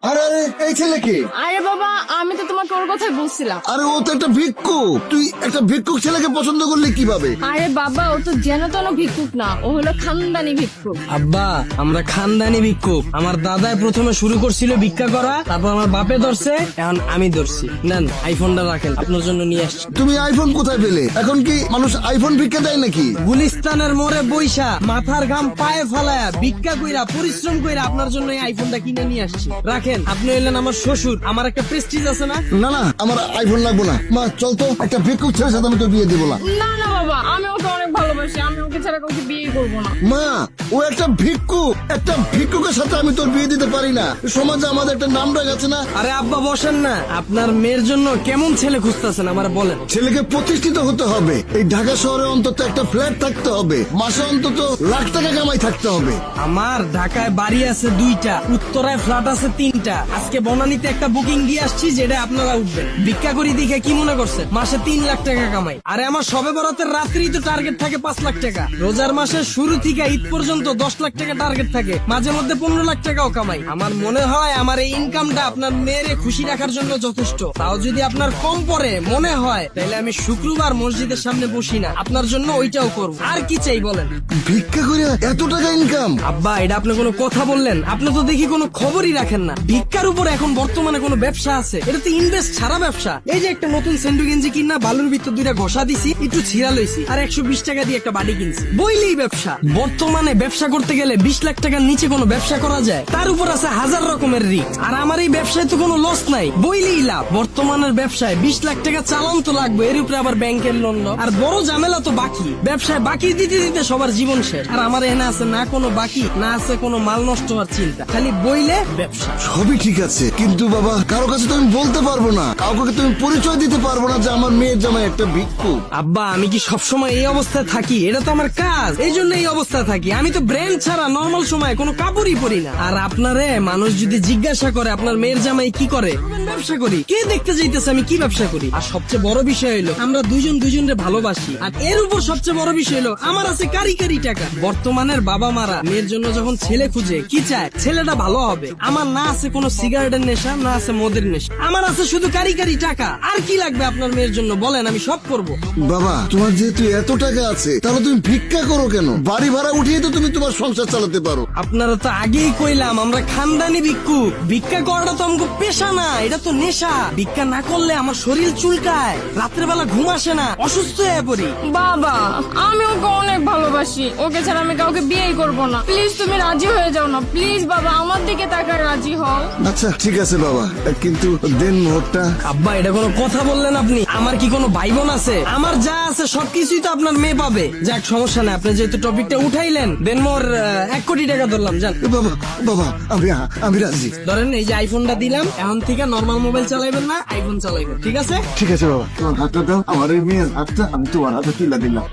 আরে আরে এই ছেলে কে? আরে বাবা, আমি তো তোমাকে ওর কথাই বলছিলাম। আরে ও তো একটা ভিক্ষুক, তুই একটা ভিক্ষুক ছেলেকে পছন্দ করলি কিভাবে? আরে বাবা, ও তো যেন তেন ভিক্ষুক না, ও হলো খানদানি ভিক্ষুক। আব্বা, আমরা খানদানি ভিক্ষুক। আমার দাদাই প্রথমে শুরু করছিল ভিক্ষা করা, তারপর আমার বাপে ধরছে, এখন আমি ধরছি। নেন, আইফোনটা রাখেন, আপনার জন্য নিয়ে আসছি। তুমি আইফোন কোথায় পেলে? এখন কি মানুষ আইফোন ভিক্ষা দেয় নাকি? গুলিস্তানের মোড়ে বইসা মাথার ঘাম পায়ে ফালায়া ভিক্ষা কইরা পরিশ্রম কইরা আপনার জন্য এই আইফোনটা কিনে নিয়ে আসছি। রাখেন, আপনি হইলেন আমার শ্বশুর, আমার একটা প্রেস্টিজ আছে না? না না, আমার আইফোন লাগবো না। মা চল তো, একটা ভিক্ষুক ছেলের সাথে আমি তোর বিয়ে দেবো না। না না বাবা, আমি ওকে অনেক ভালোবাসি, আমি ওকে ছাড়া কাউকে বিয়ে করবো না। মা, ও একটা ভিক্ষুক, একটা ভিক্ষুকের সাথে আমি তোর বিয়ে দিতে পারি না। সমাজে আমাদের একটা নাম ডাক আছে না? আরে আব্বা বসেন না, আপনার মেয়ের জন্য কেমন ছেলে খুঁজতেছেন আমার বলেন। ছেলেকে প্রতিষ্ঠিত হতে হবে, এই ঢাকা শহরে অন্তত একটা ফ্ল্যাট থাকতে হবে, মাসে অন্তত লাখ টাকা কামাই থাকতে হবে। আমার ঢাকায় বাড়ি আছে 2টা, উত্তরায় ফ্ল্যাট আছে 3টা। আজকে বনানীতে একটা বুকিং দিয়ে আসছি, যেটা আপনারা উঠবেন। ভিক্ষা করি দেখে কি মনে করছে মাসে 3 লাখ টাকা কামাই? আরে আমার সবে বরাতের রাত্রি তো টার্গেট থাকে 5 লাখ টাকা। রোজার মাসের শুরু থেকে ঈদ পর্যন্ত 10 লাখ টাকা টার্গেট থাকে, মাঝে মধ্যে 15 লাখ টাকাও কামাই। আমার মনে হয় আমার এই ইনকামটা আপনার মেয়েরে খুশি রাখার জন্য যথেষ্ট। তাও যদি আপনার কম পড়ে মনে হয়, তাহলে আমি শুক্রবার মসজিদের সামনে বসি না, আপনার জন্য ওইটাও করব। আর কি চাই বলেন? ভিক্ষা করে এত টাকা ইনকাম? আব্বা, এটা আপনি কোনো কথা বললেন? আপনি তো দেখি কোনো খবরই রাখেন না। ভিক্ষার উপর এখন বর্তমানে কোনো ব্যবসা আছে? এটা তো ইনভেস্ট ছাড়া ব্যবসা। এই যে একটা নতুন সেন্ডু গেঞ্জি কিনা বালুর ভিতর 2টা ঘষা দিছি, একটু ছিঁড়া লইছি, আর 120 টাকা দিয়ে একটা বাড়ি কিনছি, বইলেই ব্যবসা। বর্তমানে ব্যবসা করতে গেলে 20 লাখ টাকার নিচে কোনো ব্যবসা করা যায়? তার উপর আছে 1000 রকমের রিস্ক। আর আমার এই ব্যবসায় তো কোনো লস নাই, বইলেই লাভ। বর্তমানের ব্যবসায় 20 লাখ টাকা চালান তো লাগবে, এর উপরে আবার ব্যাংকের লোন। আর বড় ঝামেলা তো বাকি। ব্যবসায় বাকি দিতে দিতে সবার জীবন শেষ। আর আমার এখানে আছে না কোনো বাকি, না আছে কোনো মাল নষ্ট হওয়ার চিন্তা, খালি বইলে ব্যবসা। সবই ঠিক আছে, কিন্তু বাবা কারো কাছে তো আমি বলতে পারবো না, কাউকে তুমি পরিচয় দিতে পারবো না যে আমার মেয়ের জামাই একটা ভিক্ষুক। আব্বা, আমি কি সবসময় এই অবস্থায় থাকি? এটা তো আমার কাজ, এই জন্য এই অবস্থায় থাকি। আমি তো ব্র্যান্ড ছাড়া নর্মাল সময় কোনো কাপড়ই পরি না। আর আপনারে মানুষ যদি জিজ্ঞাসা করে আপনার মেয়ের জামাই কি করে, ব্যবসা করি। কে দেখতে যাইতেছে আমি কি ব্যবসা করি? আর সবচেয়ে বড় বিষয় হলো আমরা দুজন দুজনকে ভালোবাসি। আর এর উপর সবচেয়ে বড় বিষয় হলো আমার আছে কারি কারি টাকা। বর্তমানের বাবা মারা মেয়ের জন্য যখন ছেলে খুঁজে কি চায়, ছেলেটা ভালো হবে। আমার না আছে কোনো সিগারেটের নেশা, না আছে মদের নেশা, আমার আছে শুধু কারি কারি টাকা। আর কি লাগবে আপনার মেয়ের জন্য বলেন, আমি সব করব। বাবা, তোমার যেহেতু এত টাকা আছে, তাহলে তুমি ভিক্ষা করো কেন? বাড়ি ভাড়া উঠিয়ে তো তুমি তোমার সংসার চালাতে পারো। আপনারা তো আগেই কইলাম আমরা খানদানি ভিক্ষুক। ভিক্ষা করাটা তো আমাকে পেশা না, এটা তো নেশা। ভিক্ষা না করলে আমার শরীর চুলকায়, রাত্রে বেলা ঘুম আসে না, অসুস্থ হয়ে পড়ি। বাবা, আমি ওকে অনেক ভালোবাসি, ওকে ছাড়া আমি কাউকে বিয়েই করবো না। প্লিজ তুমি রাজি হয়ে যাও না, প্লিজ বাবা, আমার দিকে তাকায় রাজি হও। আচ্ছা ঠিক আছে বাবা, কিন্তু দেন মোহরটা। আব্বা, এটা কোনো কথা বললেন আপনি? আমার কি কোনো ভাই বোন আছে? আমার যা আছে সবকিছুই তো আপনার মেয়ে পাবে। যাক, সমস্যা নাই, আপনি যেহেতু টপিকটা উঠাইলেন, দেন মোর 1 কোটি টাকা ধরলাম, যান। বাবা বাবা, আমি রাজি। ধরেন, এই যে আইফোনটা দিলাম, এখন থেকে নর্মাল মোবাইল চালাইবেন না, আইফোন চালাইবেন, ঠিক আছে? ঠিক আছে বাবা, তোমার হাতটা দাও, আমার এই মেয়ের হাতটা আমি তোমার হাতে তুলে দিলাম।